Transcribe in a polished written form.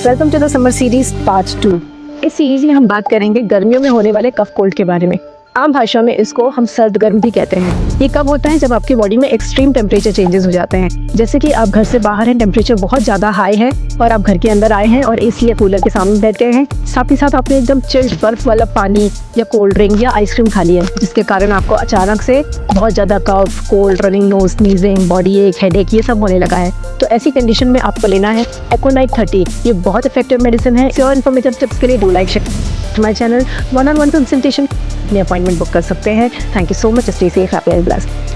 Welcome to the summer series part 2। इस series में हम बात करेंगे गर्मियों में होने वाले कफ कोल्ड के बारे में। आम भाषा में इसको हम सर्द गर्म भी कहते हैं। ये कब होता है? जब आपकी बॉडी में एक्सट्रीम टेम्परेचर चेंजेस हो जाते हैं। जैसे कि आप घर से बाहर हैं, टेम्परेचर बहुत ज़्यादा हाई है और आप घर के अंदर आए हैं और एसी या कूलर के सामने बैठे हैं। साथ ही साथ आपने एकदम चिल्ड बर्फ वाला पानी या कोल्ड ड्रिंक या आइसक्रीम खा लिया, जिसके कारण आपको अचानक से बहुत ज़्यादा cough, cold, running nose, sneezing, body ache, headache, ये सब होने लगा है। तो ऐसी कंडीशन में आपको लेना है एकोनाइट 30। ये बहुत इफेक्टिव मेडिसिन है। और इन्फॉर्मेटिव टिप्स के लिए do like share my channel. 1-on-1 consultation अपनी अपॉइंटमेंट बुक कर सकते हैं। Thank you so much. Stay safe, happy and blessed.